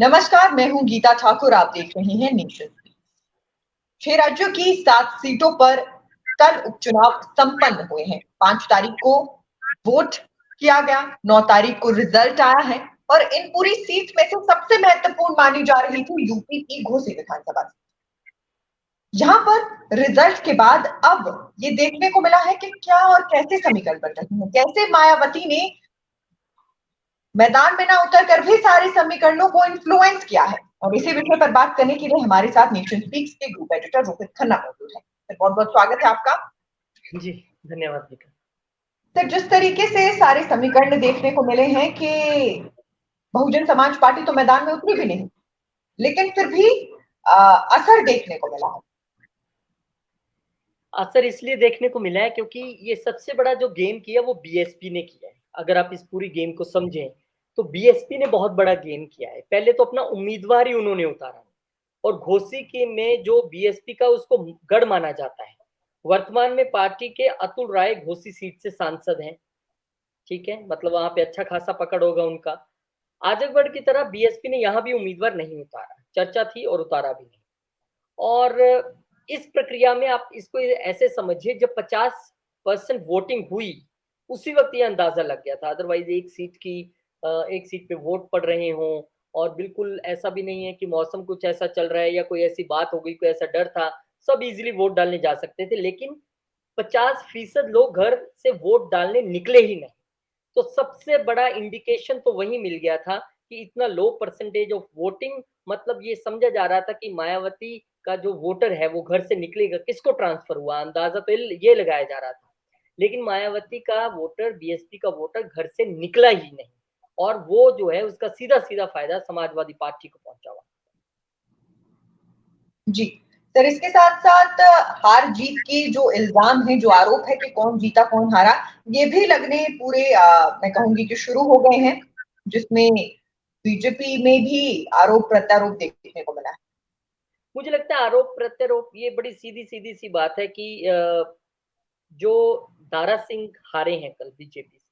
नमस्कार, मैं हूं गीता ठाकुर। आप देख रहे हैं नेशन। 6 राज्यों की 7 सीटों पर कल उपचुनाव संपन्न हुए हैं। 5 तारीख को वोट किया गया, 9 तारीख को रिजल्ट आया है और इन पूरी सीट में से सबसे महत्वपूर्ण मानी जा रही थी यूपी की घोसी विधानसभा सीट। यहाँ पर रिजल्ट के बाद अब ये देखने को मिला है कि क्या और कैसे समीकरण बन रहे हैं, कैसे मायावती ने मैदान में ना उतर कर भी सारे समीकरणों को इन्फ्लुएंस किया है। और इसी विषय पर बात करने के लिए हमारे साथ नेशन स्पीक्स के ग्रुप एडिटर रोहित खन्ना मौजूद है। सर, बहुत बहुत स्वागत है आपका। जी धन्यवाद बेटा। सर, जिस तरीके से सारे समीकरण देखने को मिले हैं कि बहुजन समाज पार्टी तो मैदान में उतरी भी नहीं, लेकिन फिर भी असर देखने को मिला है। असर इसलिए देखने को मिला है क्योंकि ये सबसे बड़ा जो गेम किया वो बीएसपी ने किया है। अगर आप इस पूरी गेम को समझें तो बीएसपी ने बहुत बड़ा गेम किया है। पहले तो अपना उम्मीदवार ही उन्होंने उतारा और घोसी के में जो बीएसपी का उसको गढ़ माना जाता है। वर्तमान में पार्टी के अतुल राय घोसी सीट से सांसद हैं, ठीक है, मतलब वहां पे अच्छा खासा पकड़ होगा उनका। आजमगढ़ की तरह बीएसपी ने यहाँ भी उम्मीदवार नहीं उतारा, चर्चा थी और उतारा भी नहीं। और इस प्रक्रिया में आप इसको ऐसे समझिए, जब 50% वोटिंग हुई उसी वक्त ये अंदाजा लग गया था। अदरवाइज एक सीट पे वोट पड़ रहे हों और बिल्कुल ऐसा भी नहीं है कि मौसम कुछ ऐसा चल रहा है या कोई ऐसी बात हो गई, कोई ऐसा डर था, सब इजीली वोट डालने जा सकते थे। लेकिन 50% लोग घर से वोट डालने निकले ही नहीं। तो सबसे बड़ा इंडिकेशन तो वही मिल गया था कि इतना लो परसेंटेज ऑफ वोटिंग, मतलब ये समझा जा रहा था कि मायावती का जो वोटर है वो घर से निकलेगा, किसको ट्रांसफर हुआ, अंदाजा तो ये लगाया जा रहा था। लेकिन मायावती का वोटर, बीएसपी का वोटर घर से निकला ही नहीं और वो जो है उसका सीधा सीधा फायदा समाजवादी पार्टी को पहुंचा हुआ। जी सर, इसके साथ साथ हार जीत के जो इल्जाम है, जो आरोप है कि कौन जीता कौन हारा, ये भी लगने पूरे मैं कहूंगी कि शुरू हो गए हैं, जिसमें बीजेपी में भी आरोप प्रत्यारोप देखने को मिला है। मुझे लगता है आरोप प्रत्यारोप ये बड़ी सीधी सीधी सी बात है कि जो दारा सिंह हारे हैं कल बीजेपी से,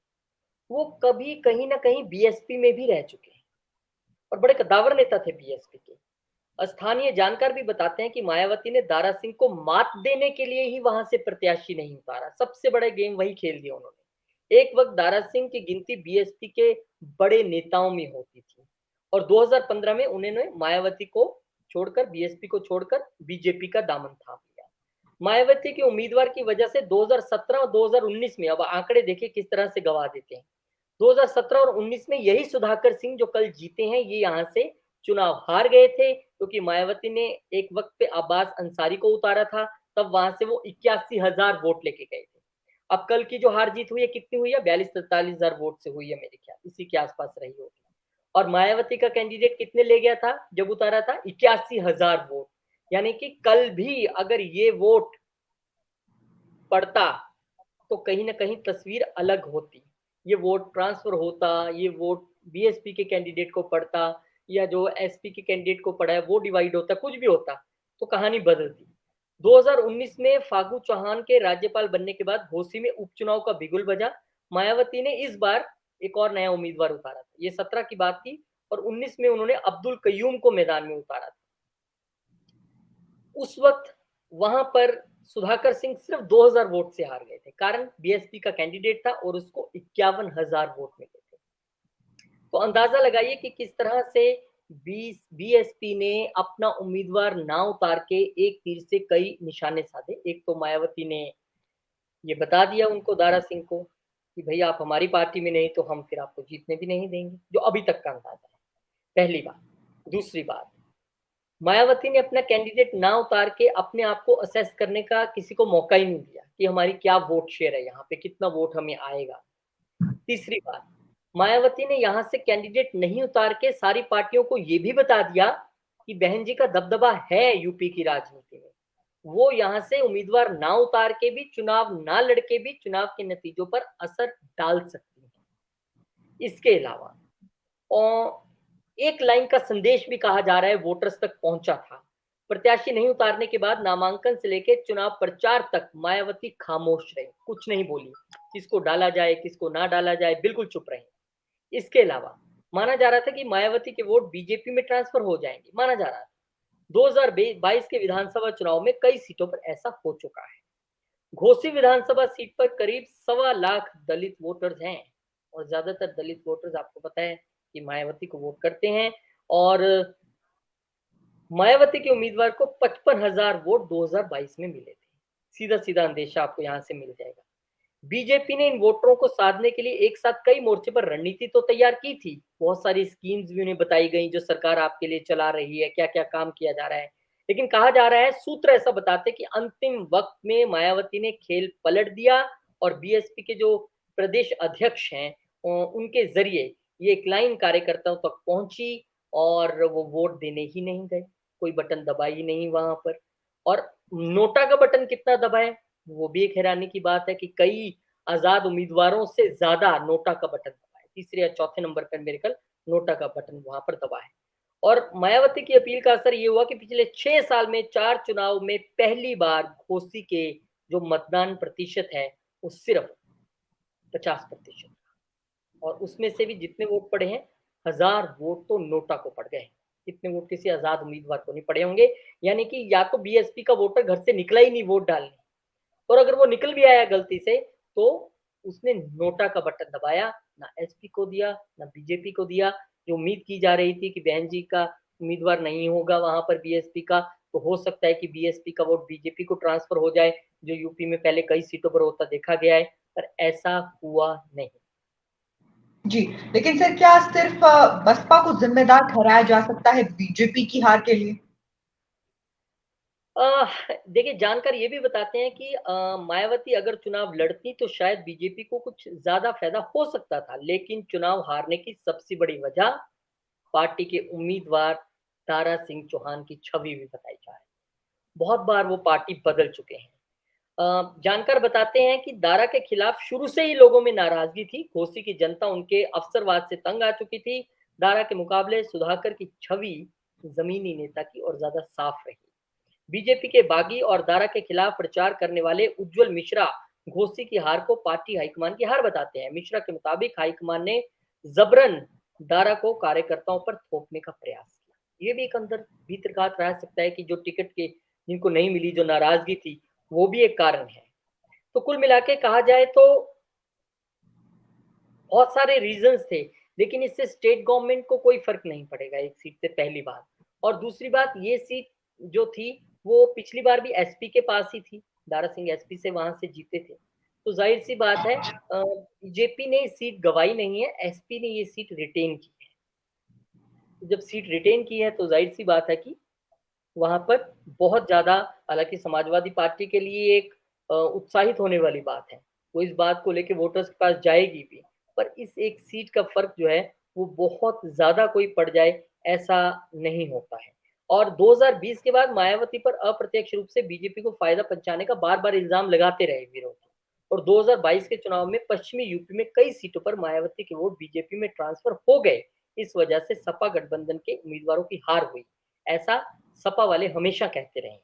वो कभी कहीं ना कहीं बीएसपी में भी रह चुके हैं और बड़े कद्दावर नेता थे बीएसपी के। स्थानीय जानकार भी बताते हैं कि मायावती ने दारा सिंह को मात देने के लिए ही वहां से प्रत्याशी नहीं उतारा। सबसे बड़ा गेम वही खेल दिया उन्होंने। एक वक्त दारा सिंह की गिनती बीएसपी के बड़े नेताओं में होती थी और 2015 में उन्होंने मायावती को छोड़कर, बीएसपी को छोड़कर बीजेपी का दामन थाम लिया। मायावती के उम्मीदवार की वजह से 2017 और 2019 में, अब आंकड़े देखिए किस तरह से गवा देते हैं, 2017 और 19 में यही सुधाकर सिंह जो कल जीते हैं ये यहाँ से चुनाव हार गए थे क्योंकि मायावती ने एक वक्त पे अब्बास अंसारी को उतारा था। तब वहां से वो 81,000 वोट लेके गए थे। अब कल की जो हार जीत हुई है कितनी हुई है, 42-43,000 वोट से हुई है, मेरे ख्याल इसी के आसपास रही होगी। और मायावती का कैंडिडेट कितने ले गया था जब उतारा था, 81,000 वोट। यानी कि कल भी अगर ये वोट पड़ता तो कहीं ना कहीं तस्वीर अलग होती। ये वोट ट्रांसफर होता, ये वोट बीएसपी के कैंडिडेट को पड़ता या जो एसपी के कैंडिडेट को पड़ा है वो डिवाइड होता, कुछ भी होता तो कहानी बदलती। 2019 में फागू चौहान के राज्यपाल बनने के बाद घोसी में उपचुनाव का बिगुल बजा। मायावती ने इस बार एक और नया उम्मीदवार उतारा था, ये 17 की बात थी, और 19 में उन्होंने अब्दुल कयूम को मैदान में उतारा था। उस वक्त वहां पर सुधाकर सिंह सिर्फ 2000 वोट से हार गए थे, कारण बीएसपी का कैंडिडेट था और उसको 51,000 वोट मिले थे। तो अंदाजा लगाइए कि किस तरह से बीएसपी ने अपना उम्मीदवार ना उतार के एक तीर से कई निशाने साधे। एक तो मायावती ने ये बता दिया उनको, दारा सिंह को, कि भाई आप हमारी पार्टी में नहीं तो हम फिर आपको जीतने भी नहीं देंगे, जो अभी तक का अंदाजा है, पहली बात। दूसरी बात, मायावती ने अपना कैंडिडेट ना उतार के अपने आप को असेस करने का किसी को मौका ही नहीं दिया कि हमारी क्या वोट शेयर है, यहाँ पे कितना वोट हमें आएगा। तीसरी बात, मायावती ने यहाँ से कैंडिडेट नहीं उतार के सारी पार्टियों को ये भी बता दिया कि बहन जी का दबदबा है यूपी की राजनीति में, वो यहाँ से उम्मीदवार ना उतार के भी, चुनाव ना लड़के भी चुनाव के नतीजों पर असर डाल सकती है। इसके अलावा और एक लाइन का संदेश भी कहा जा रहा है वोटर्स तक पहुंचा था। प्रत्याशी नहीं उतारने के बाद नामांकन से लेकर चुनाव प्रचार तक मायावती खामोश रही, कुछ नहीं बोली, किसको डाला जाए किसको ना डाला जाए, बिल्कुल चुप रही। इसके अलावा माना जा रहा था कि मायावती के वोट बीजेपी में ट्रांसफर हो जाएंगे, माना जा रहा था। 2022 के विधानसभा चुनाव में कई सीटों पर ऐसा हो चुका है। घोसी विधानसभा सीट पर करीब 1.25 लाख दलित वोटर्स हैं और ज्यादातर दलित वोटर्स आपको पता है कि मायावती को वोट करते हैं और मायावती के उम्मीदवार को 55,000 वोट 2022 में मिले थे। सीधा सीधा अंदेशा आपको यहां से मिल जाएगा। बीजेपी ने इन वोटरों को साधने के लिए एक साथ कई मोर्चे पर रणनीति तो तैयार की थी। बहुत सारी स्कीम्स भी उन्हें बताई गई जो सरकार आपके लिए चला रही है, क्या क्या काम किया जा रहा है। लेकिन कहा जा रहा है, सूत्र ऐसा बताते कि अंतिम वक्त में मायावती ने खेल पलट दिया और बीएसपी के जो प्रदेश अध्यक्ष हैं उनके जरिए ये एक लाइन कार्यकर्ताओं तक पहुंची और वो वोट देने ही नहीं गए। कोई बटन दबा ही नहीं वहां पर। और नोटा का बटन कितना दबाए, वो भी एक हैरानी की बात है कि कई आजाद उम्मीदवारों से ज्यादा नोटा का बटन दबा है। तीसरे या चौथे नंबर पर मेरे ख्याल नोटा का बटन वहां पर दबा है। और मायावती की अपील का असर ये हुआ कि पिछले 6 साल में 4 चुनाव में पहली बार घोसी के जो मतदान प्रतिशत है वो सिर्फ 50% और उसमें से भी जितने वोट पड़े हैं 1000 वोट तो नोटा को पड़ गए। इतने वोट किसी आजाद उम्मीदवार को नहीं पड़े होंगे। यानी कि या तो बीएसपी का वोटर घर से निकला ही नहीं वोट डालने, और अगर वो निकल भी आया गलती से तो उसने नोटा का बटन दबाया, ना एसपी को दिया ना बीजेपी को दिया। जो उम्मीद की जा रही थी कि बहन जी का उम्मीदवार नहीं होगा वहां पर बीएसपी का, तो हो सकता है कि बीएसपी का वोट बीजेपी को ट्रांसफर हो जाए, जो यूपी में पहले कई सीटों पर होता देखा गया है, पर ऐसा हुआ नहीं। जी, लेकिन सर क्या सिर्फ बसपा को जिम्मेदार ठहराया जा सकता है बीजेपी की हार के लिए? देखिए, जानकार ये भी बताते हैं कि मायावती अगर चुनाव लड़ती तो शायद बीजेपी को कुछ ज्यादा फायदा हो सकता था, लेकिन चुनाव हारने की सबसे बड़ी वजह पार्टी के उम्मीदवार दारा सिंह चौहान की छवि भी बताई जा रही है। बहुत बार वो पार्टी बदल चुके हैं। जानकार बताते हैं कि दारा के खिलाफ शुरू से ही लोगों में नाराजगी थी। घोसी की जनता उनके अवसरवाद से तंग आ चुकी थी। दारा के मुकाबले सुधाकर की छवि जमीनी नेता की और ज्यादा साफ रही। बीजेपी के बागी और दारा के खिलाफ प्रचार करने वाले उज्जवल मिश्रा घोसी की हार को पार्टी हाईकमान की हार बताते हैं। मिश्रा के मुताबिक हाईकमान ने जबरन दारा को कार्यकर्ताओं पर थोपने का प्रयास किया। ये भी एक अंदर भीतर घात रह सकता है कि जो टिकट के जिनको नहीं मिली, जो नाराजगी थी, वो भी एक कारण है। तो कुल मिला के कहा जाए तो बहुत सारे रीजंस थे, लेकिन इससे स्टेट गवर्नमेंट को कोई फर्क नहीं पड़ेगा एक सीट से, पहली बात। और दूसरी बात, ये सीट जो थी वो पिछली बार भी एसपी के पास ही थी। दारा सिंह एसपी से वहां से जीते थे, तो जाहिर सी बात है बीजेपी ने सीट गवाई नहीं है, एसपी ने ये सीट रिटेन की है। तो जब सीट रिटेन की है तो जाहिर सी बात है कि वहां पर बहुत ज्यादा, हालांकि समाजवादी पार्टी के लिए एक उत्साहित होने वाली बात है, वो इस बात को लेकर वोटर्स के पास जाएगी भी, पर इस एक सीट का फर्क जो है वो बहुत ज्यादा कोई पड़ जाए ऐसा नहीं होता है। और 2020 के बाद मायावती पर अप्रत्यक्ष रूप से बीजेपी को फायदा पहुंचाने का बार बार इल्जाम लगाते रहे विरोधी, और 2022 के चुनाव में पश्चिमी यूपी में कई सीटों पर मायावती के वोट बीजेपी में ट्रांसफर हो गए। इस वजह से सपा गठबंधन के उम्मीदवारों की हार हुई, ऐसा सपा वाले हमेशा कहते रहे।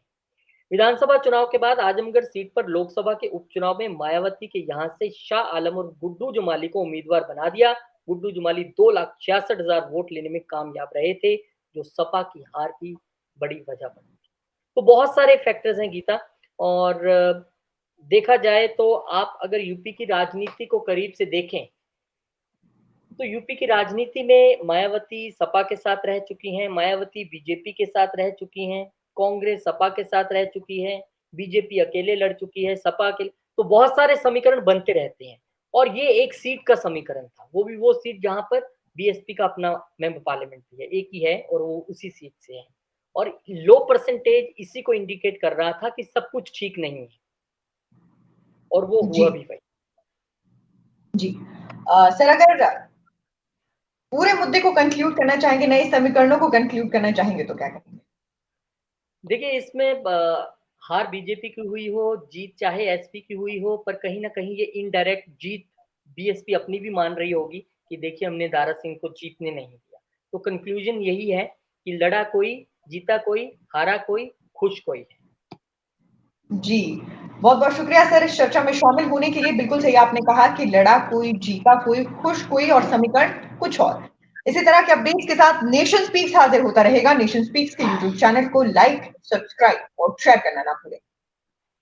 विधानसभा चुनाव के बाद आजमगढ़ सीट पर लोकसभा के उपचुनाव में मायावती के यहां से शाह आलम और गुड्डू जुमाली को उम्मीदवार बना दिया। गुड्डू जुमाली 2,66,000 वोट लेने में कामयाब रहे थे, जो सपा की हार की बड़ी वजह बनी। तो बहुत सारे फैक्टर्स हैं गीता, और देखा जाए तो आप अगर यूपी की राजनीति को करीब से देखें तो यूपी की राजनीति में मायावती सपा के साथ रह चुकी हैं, मायावती बीजेपी के साथ रह चुकी हैं, कांग्रेस सपा के साथ रह चुकी है, बीजेपी अकेले लड़ चुकी है, सपा अकेले, तो बहुत सारे समीकरण बनते रहते हैं। और ये एक सीट का समीकरण था, वो भी वो सीट जहां पर बीएसपी का अपना मेंबर पार्लियामेंट भी है, एक ही है और वो उसी सीट से है। और लो परसेंटेज इसी को इंडिकेट कर रहा था कि सब कुछ ठीक नहीं है, और वो जी हुआ भी भाई। जी। सर अगर पूरे मुद्दे को कंक्लूड करना चाहेंगे, नए समीकरणों को कंक्लूड करना चाहेंगे तो क्या करेंगे? देखिए, इसमें हार बीजेपी की हुई हो, जीत चाहे एसपी की हुई हो, पर कहीं ना कहीं ये इनडायरेक्ट जीत बीएसपी अपनी भी मान रही होगी कि देखिए हमने दारा सिंह को जीतने नहीं दिया। तो कंक्लूजन यही है कि लड़ा कोई, जीता कोई, हारा कोई, खुश कोई है। जी, बहुत बहुत शुक्रिया सर इस चर्चा में शामिल होने के लिए। बिल्कुल सही आपने कहा कि लड़ा कोई, जीता कोई, खुश कोई और समीकरण कुछ और। इसी तरह के अपडेट्स के साथ नेशन स्पीक्स हाजिर होता रहेगा। नेशन स्पीक्स के यूट्यूब चैनल को लाइक, सब्सक्राइब और शेयर करना ना भूलें।